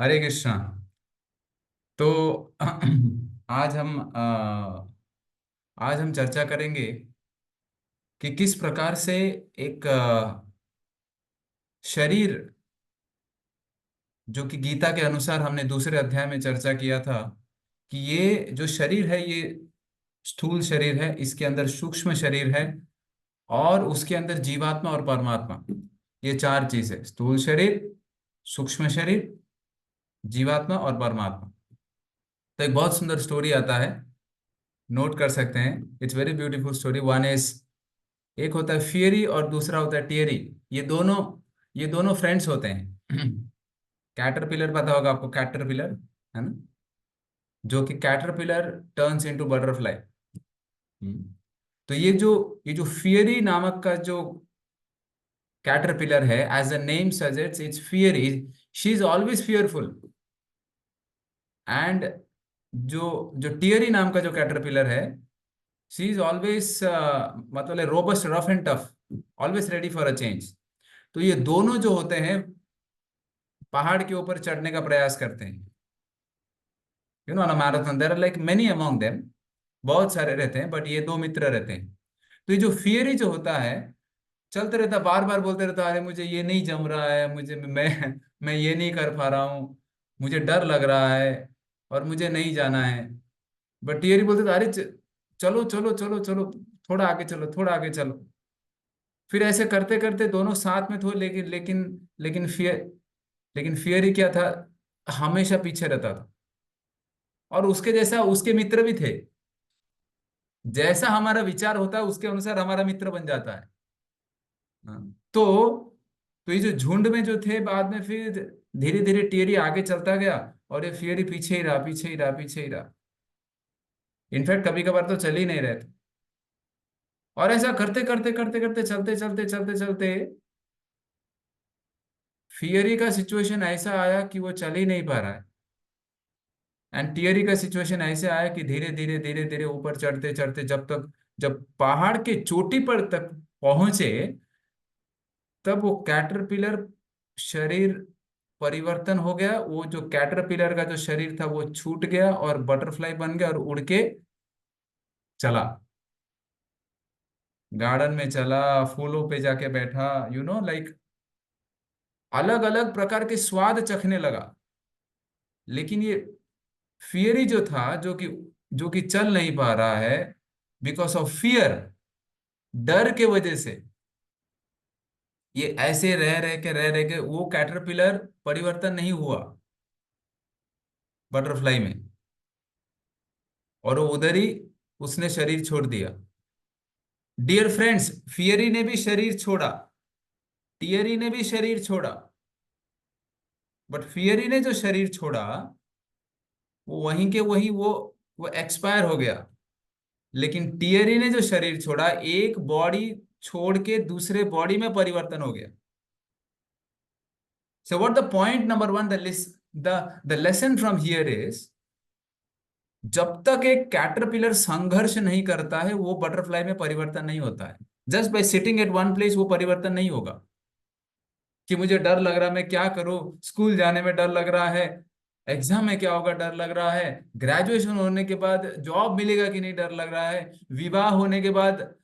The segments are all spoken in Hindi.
हरे कृष्णा। तो आज हम आज हम चर्चा करेंगे कि किस प्रकार से एक शरीर, जो कि गीता के अनुसार हमने दूसरे अध्याय में चर्चा किया था कि ये जो शरीर है ये स्थूल शरीर है, इसके अंदर सूक्ष्म शरीर है और उसके अंदर जीवात्मा और परमात्मा, ये चार चीज है। स्थूल शरीर, सूक्ष्म शरीर, जीवात्मा और परमात्मा। तो एक बहुत सुंदर स्टोरी आता है, नोट कर सकते हैं। It's very beautiful story. One is, एक होता है फियरी और दूसरा होता है टियरी। ये दोनों फ्रेंड्स होते हैं। कैटरपिलर पता होगा आपको, कैटरपिलर है ना, जो कि कैटरपिलर टर्न्स इनटू बटरफ्लाई। तो ये जो फियरी नामक का जो कैटरपिलर है, as the name suggests, it's fiery, she is always fearful. And जो जो टियरी नाम का जो कैटरपिलर है, शी इज ऑलवेज मतलब robust, rough and tough, always ready for a change. तो ये दोनों जो होते हैं पहाड़ के ऊपर चढ़ने का प्रयास करते हैं। On a marathon there are like many among them, बहुत सारे रहते हैं, बट ये दो मित्र रहते हैं। तो ये जो फियरी जो होता है, चलते रहता, बार बार बोलते रहता, अरे मुझे ये नहीं जम रहा है, मुझे मैं ये नहीं कर पा रहा हूँ, मुझे डर लग रहा है और मुझे नहीं जाना है। बट टियरी बोलते थे, अरे चलो चलो चलो चलो, थोड़ा आगे चलो, थोड़ा आगे चलो। फिर ऐसे करते करते दोनों साथ में थे, लेकिन लेकिन लेकिन फियर ही क्या था, हमेशा पीछे रहता था। और उसके जैसा उसके मित्र भी थे। जैसा हमारा विचार होता है उसके अनुसार हमारा मित्र बन जाता है। हाँ। तो ये जो झुंड में जो थे, बाद में फिर धीरे धीरे टियरी आगे चलता गया और ये फियरी पीछे ही रहा, पीछे ही रहा, पीछे ही रहा। इनफैक्ट कभी कभार तो चल ही नहीं रहे थे। और ऐसा करते करते करते करते चलते चलते चलते चलते फियरी का सिचुएशन ऐसा आया कि वो चल ही नहीं पा रहा है। एंड टियरी का सिचुएशन ऐसे आया कि धीरे धीरे धीरे धीरे ऊपर चढ़ते चढ़ते, जब पहाड़ के चोटी पर तक पहुंचे, तब वो कैटरपिलर शरीर परिवर्तन हो गया। वो जो कैटरपिलर का जो शरीर था वो छूट गया और बटरफ्लाई बन गया और उड़ के चला, गार्डन में चला, फूलों पे जाके बैठा, लाइक अलग अलग प्रकार के स्वाद चखने लगा। लेकिन ये फियरी जो था, जो कि चल नहीं पा रहा है, बिकॉज ऑफ फियर, डर के वजह से, ये ऐसे रह रह के वो कैटरपिलर परिवर्तन नहीं हुआ बटरफ्लाई में, और वो उधर ही उसने शरीर छोड़ दिया। डियर फ्रेंड्स, फियरी ने भी शरीर छोड़ा, टियरी ने भी शरीर छोड़ा। बट फियरी ने जो शरीर छोड़ा, वो वहीं के वहीं वो एक्सपायर हो गया। लेकिन टियरी ने जो शरीर छोड़ा, एक बॉडी छोड़ के दूसरे बॉडी में परिवर्तन हो गया। So what the point number one, the lesson from here is, जब तक एक कैटरपिलर संघर्ष नहीं करता है वो बटरफ्लाई में परिवर्तन नहीं होता है। Just by sitting at one place वो परिवर्तन नहीं होगा। कि मुझे डर लग रहा है, मैं क्या करूं, स्कूल जाने में डर लग रहा है, एग्जाम में क्या होगा डर लग रहा है, ग्रेजुएशन होने के बाद जॉब मिलेगा कि नहीं डर लग रहा है, विवाह होने के बाद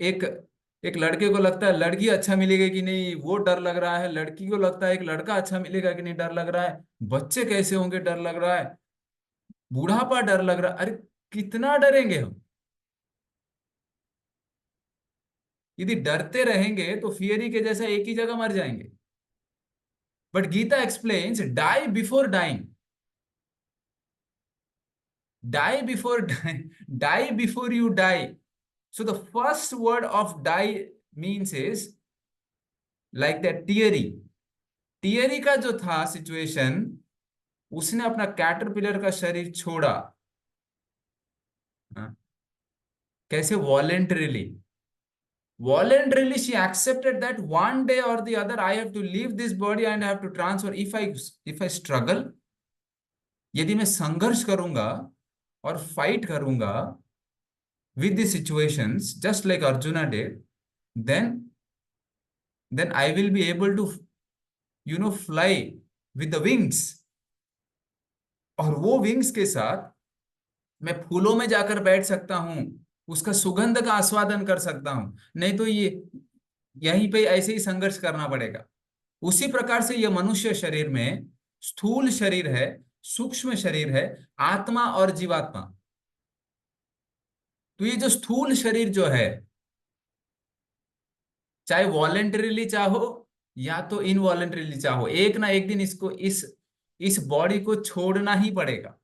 एक एक लड़के को लगता है लड़की अच्छा मिलेगी कि नहीं वो डर लग रहा है, लड़की को लगता है एक लड़का अच्छा मिलेगा कि नहीं डर लग रहा है, बच्चे कैसे होंगे डर लग रहा है, बुढ़ापा डर लग रहा है। अरे कितना डरेंगे हम? यदि डरते रहेंगे तो फियरी के जैसा एक ही जगह मर जाएंगे। But Gita explains, die before dying, die before die, die before you die. So the first word of die means is like that theory. Theory का जो था सिचुएशन, उसने अपना कैटरपिलर का शरीर छोड़ा। हाँ, कैसे? Voluntarily she accepted that one day or the other I have to leave this body and I have to transfer. If I struggle, यदि मैं संघर्ष करूंगा और फाइट करूंगा with the situations just like Arjuna did, then I will be able to fly with the wings. और वो विंग्स के साथ मैं फूलों में जाकर बैठ सकता हूँ, उसका सुगंध का आस्वादन कर सकता हूँ। नहीं तो ये यहीं पे ऐसे ही संघर्ष करना पड़ेगा। उसी प्रकार से ये मनुष्य शरीर में स्थूल शरीर है, सूक्ष्म शरीर है, आत्मा और जीवात्मा। तो ये जो स्थूल शरीर जो है, चाहे वॉलेंटरीली चाहो या तो इनवॉलेंटरीली चाहो, एक ना एक दिन इसको इस बॉडी को छोड़ना ही पड़ेगा,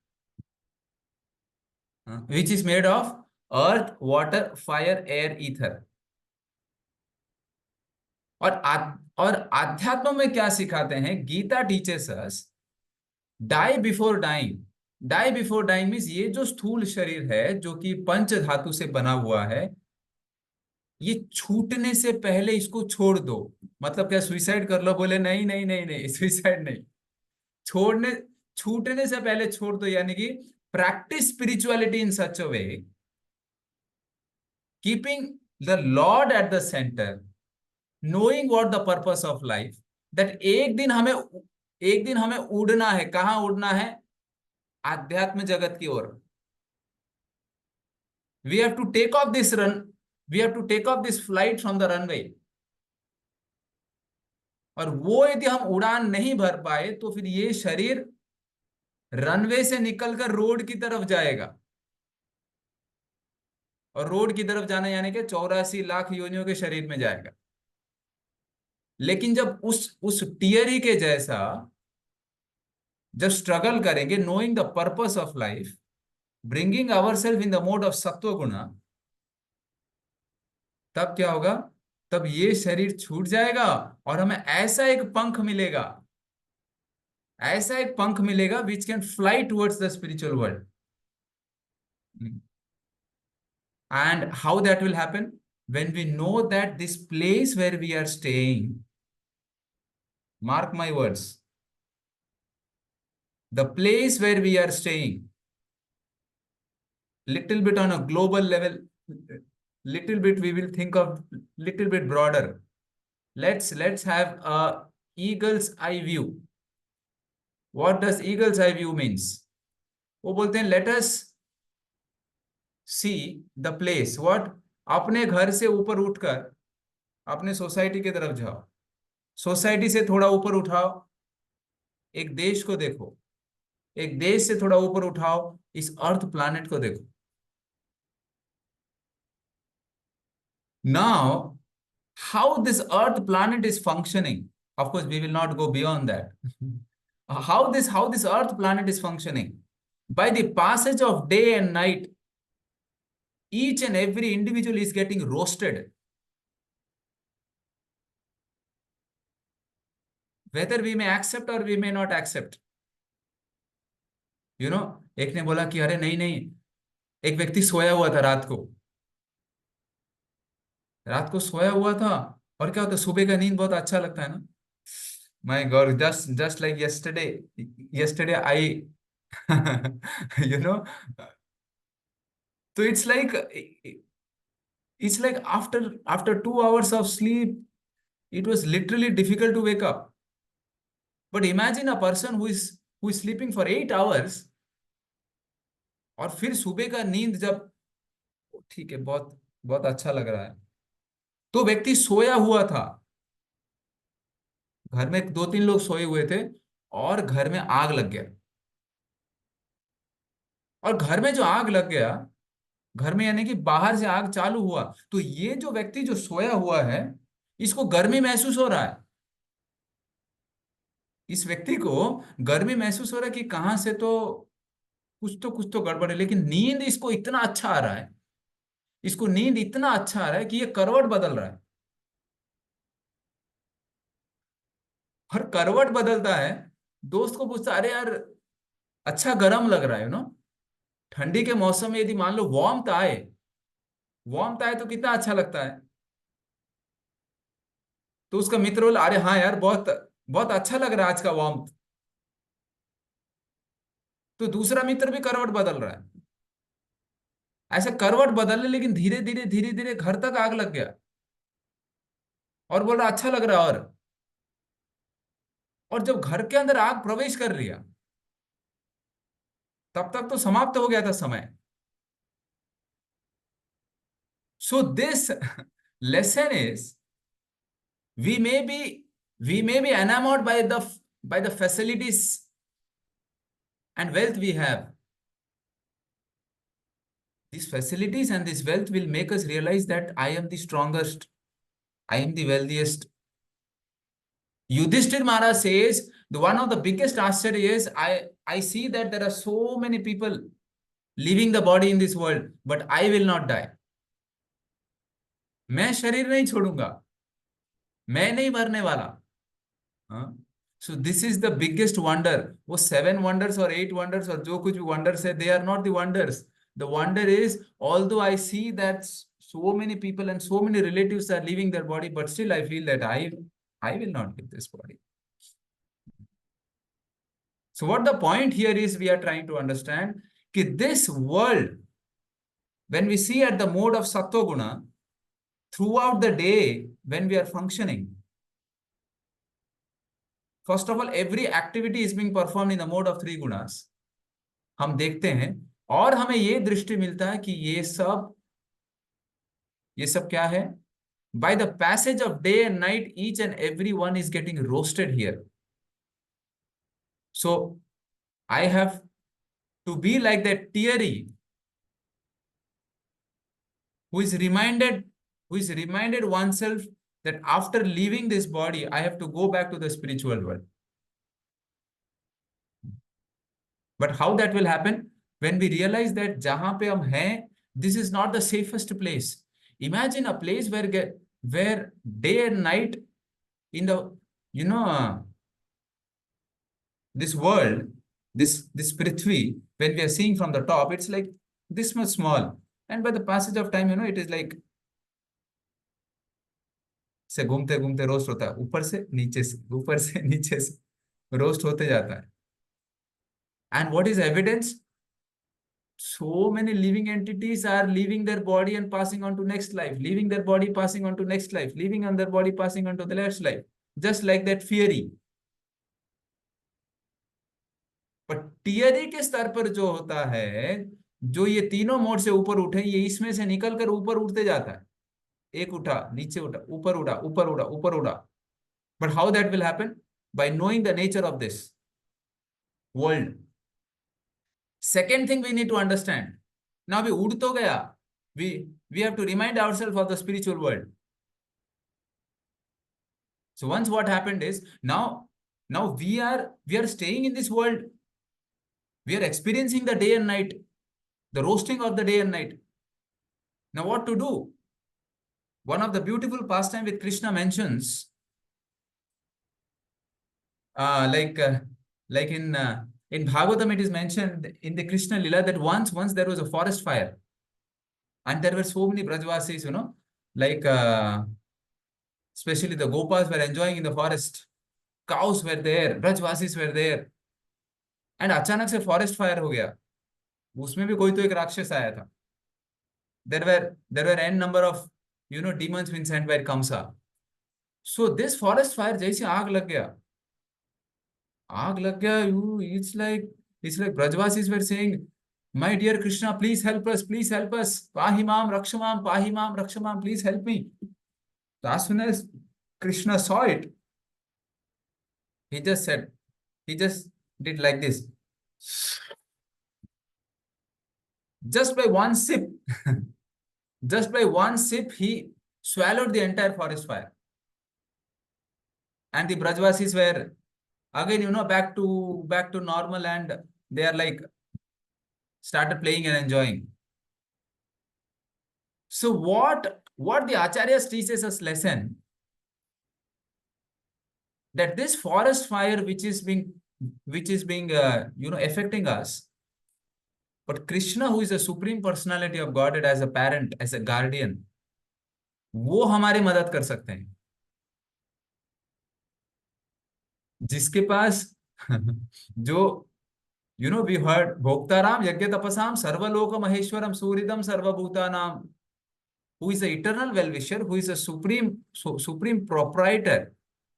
which is made of earth, water, fire, air, ether. और आध्यात्म में क्या सिखाते हैं? Gita teachers us die before dying. Die before dying means ये जो स्थूल शरीर है जो कि पंच धातु से बना हुआ है, ये छूटने से पहले इसको छोड़ दो। मतलब क्या सुइसाइड कर लो? बोले नहीं नहीं नहीं नहीं, सुइसाइड नहीं, छोड़ने छूटने से पहले छोड़ दो। यानी कि practice spirituality in such a way, keeping the Lord at the centre, knowing what the purpose of life, that एक दिन हमें उड़ना है। कहाँ उड़ना है? आध्यात्म जगत की ओर। We have to take off this run, we have to take off this flight from the runway. और वो यदि हम उड़ान नहीं भर पाए तो फिर ये शरीर रनवे से निकलकर रोड की तरफ जाएगा। और रोड की तरफ जाना यानी कि 84 लाख योनियों के शरीर में जाएगा। लेकिन जब उस टियरी के जैसा जब स्ट्रगल करेंगे, knowing the purpose of life, bringing our self in the mode of सत्व गुणा, तब क्या होगा? तब ये शरीर छूट जाएगा और हमें ऐसा एक पंख मिलेगा, ऐसा एक पंख मिलेगा which can fly towards the spiritual world. And how that will happen? When we know that this place where we are staying, mark my words, the place where we are staying, little bit on a global level, little bit we will think of little bit broader. Let's have a eagle's eye view. What does eagle's eye view means? वो बोलते हैं let us see the place. What? अपने घर से ऊपर उठकर अपने सोसाइटी की तरफ जाओ, सोसाइटी से थोड़ा ऊपर उठाओ, एक देश को देखो, एक देश से थोड़ा ऊपर उठाओ, इस अर्थ प्लैनेट को देखो। Now how this earth planet is functioning, of course we will not go beyond that. How this earth planet is functioning? By the passage of day and night, each and every individual is getting roasted, whether we may accept or we may not accept. you know एक ने बोला कि अरे नहीं नहीं, एक व्यक्ति सोया हुआ था रात को, रात को सोया हुआ था, और क्या होता है, सुबह का नींद बहुत अच्छा लगता है ना। My god, just like yesterday, yesterday I you know तो it's like after 2 hours of sleep, it was literally difficult to wake up. But imagine a person who is sleeping for 8 hours, और फिर सुबह का नींद जब, ठीक है, बहुत बहुत अच्छा लग रहा है। तो व्यक्ति सोया हुआ था, घर में 2-3 लोग सोए हुए थे, और घर में आग लग गया। और घर में जो आग लग गया, घर में यानी कि बाहर से आग चालू हुआ, तो ये जो व्यक्ति जो सोया हुआ है, इसको गर्मी महसूस हो रहा है। इस व्यक्ति को गर्मी महसूस हो रहा है कि कहां से तो कुछ तो गड़बड़ है, लेकिन नींद इसको इतना अच्छा आ रहा है, इसको नींद इतना अच्छा आ रहा है कि ये करवट बदल रहा है। और करवट बदलता है, दोस्त को पूछता, अरे यार अच्छा गर्म लग रहा है ठंडी के मौसम में यदि मान लो वार्मथ आए तो कितना अच्छा लगता है। तो उसका मित्र बोला, अरे हाँ यार, बहुत बहुत अच्छा लग रहा है आज का वार्मथ। तो दूसरा मित्र भी करवट बदल रहा है, ऐसे करवट बदल रहे, लेकिन धीरे धीरे घर तक आग लग गया, और बोल रहा अच्छा लग रहा है। और जब घर के अंदर आग प्रवेश कर लिया, तब तक तो समाप्त हो गया था समय. So this lesson is, we may be we may be enamored by the facilities and wealth we have. These facilities and this wealth will make us realize that I am the strongest, I am the wealthiest. Yudhishthir Maharaj says the one of the biggest ascharya is, I see that there are so many people leaving the body in this world, but I will not die. मैं शरीर नहीं छोड़ूंगा, मैं नहीं मरने वाला. हाँ. So this is the biggest wonder. वो 7 wonders or 8 wonders और जो कुछ भी wonders है, they are not the wonders. The wonder is, although I see that so many people and so many relatives are leaving their body, but still I feel that I will not leave this body. So what the point here is, we are trying to understand that this world, when we see at the mode of Sattva Guna, throughout the day when we are functioning, first of all, every activity is being performed in the mode of 3 gunas. हम देखते हैं और हमें ये दृष्टि मिलता है कि ये सब क्या है? By the passage of day and night, each and every one is getting roasted here. So I have to be like that Thierry, who is reminded oneself that after leaving this body, I have to go back to the spiritual world. But how that will happen? When we realize that jahan pe hum hain, this is not the safest place. Imagine a place where day and night in the, this world, this Prithvi, when we are seeing from the top, it's like this much small. And by the passage of time, it is like से घूमते घूमते रोस्ट होता है, ऊपर से नीचे से, ऊपर से नीचे से रोस्ट होते जाता है. And what is evidence? So many living entities are leaving their body and passing on to next life, leaving their body, passing on to next life, leaving on their body, passing on to the next life, just like that theory. पर टियरी के स्तर पर जो होता है, जो ये तीनों मोड से ऊपर उठे, ये इसमें से निकल कर ऊपर उठते जाता है. एक उठा, नीचे उठा, ऊपर उड़ा, ऊपर उड़ा, ऊपर उड़ा. But how that will happen? By knowing the nature of this world. Second thing we need to understand. Now अभी उड़ तो गया, we have to remind ourselves of the spiritual world. So once what happened is, now we are staying in this world. We are experiencing the day and night, the roasting of the day and night. Now what to do? One of the beautiful pastime with Krishna mentions, like in Bhagavatam, it is mentioned in the Krishna Lila that once there was a forest fire, and there were so many Brajvasis, like especially the Gopas were enjoying in the forest. Cows were there, Brajvasis were there, and अचानक से forest fire हो गया. उसमें भी कोई तो एक राक्षस आया था. There were n number of demons been sent by Kamsa. So this forest fire, जैसे आग लग गया, it's like Brajvasis were saying, my dear Krishna, please help us, Pahimam, Rakshamam, please help me. So as soon as Krishna saw it, he just did like this. Just by one sip, he swallowed the entire forest fire. And the Brajvasis were again, back to normal, and they are like started playing and enjoying. So what the Acharyas teaches us lesson, that this forest fire which is being affecting us, but Krishna, who is a supreme personality of Godhead, as a parent, as a guardian, वो हमारी मदद कर सकते हैं. जिसके पास जो we heard Bhoktaram Yajna Tapasam Sarvaloka Maheshwaram Suridam Sarvabhutanam, who is the eternal well-wisher, who is a supreme proprietor,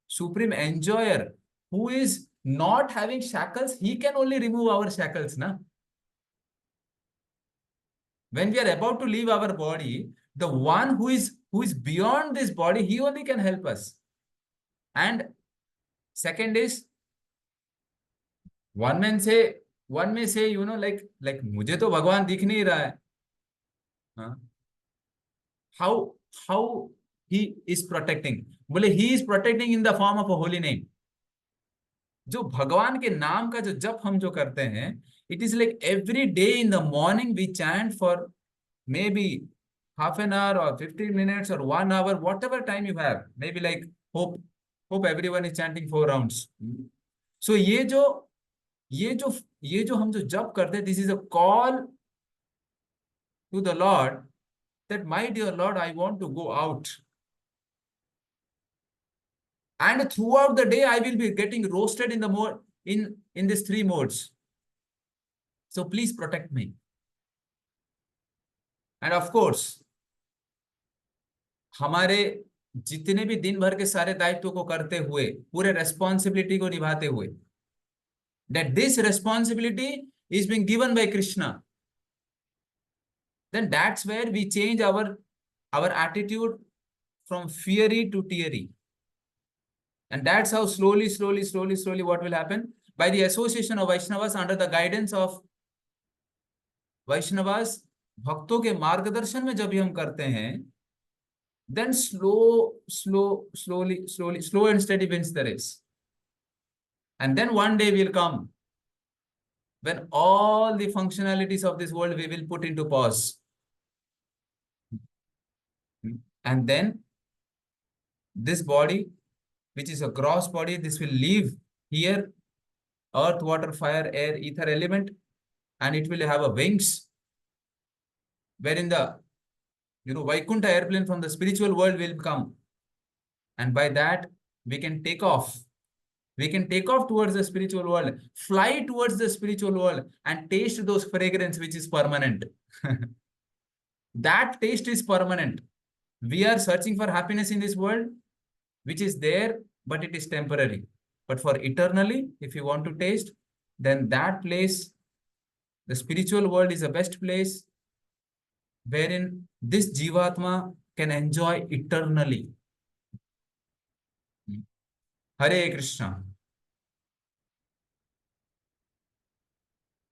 supreme enjoyer, who is not having shackles. He can only remove our shackles, na? When we are about to leave our body, the one who is beyond this body, he only can help us. And second is, one man say one may say, like मुझे तो भगवान दिख नहीं रहा है. हाँ? how he is protecting? बोले he is protecting in the form of a holy name. जो भगवान के नाम का जो जप हम जो करते हैं, it is like every day in the morning we chant for maybe half an hour or 15 minutes or 1 hour, whatever time you have, maybe like hope everyone is chanting 4 rounds. So ये जो ये जो हम जो जप करते हैं, this is a call to the lord that my dear Lord, I want to go out. And throughout the day, I will be getting roasted in the mode in these 3 modes. So please protect me. And of course, हमारे जितने भी दिन भर के सारे दायित्व को करते हुए, पूरे रेस्पॉन्सिबिलिटी को निभाते हुए, that this responsibility is being given by Krishna, then that's where we change our attitude from fiery to teary. And that's how slowly what will happen? By the association of Vaishnavas, under the guidance of Vaishnavas, भक्तों के मार्गदर्शन में जब भी हम करते हैं, then slow and steady wins the race. And then one day will come when all the functionalities of this world we will put into pause. And then this body, which is a gross body, this will leave here, earth, water, fire, air, ether element, and it will have a wings, wherein the Vaikuntha airplane from the spiritual world will come. And by that, we can take off. We can take off towards the spiritual world, fly towards the spiritual world, and taste those fragrance which is permanent. That taste is permanent. We are searching for happiness in this world, which is there, but it is temporary. But for eternally, if you want to taste, then that place, the spiritual world, is the best place wherein this Jivatma can enjoy eternally. Hare Krishna.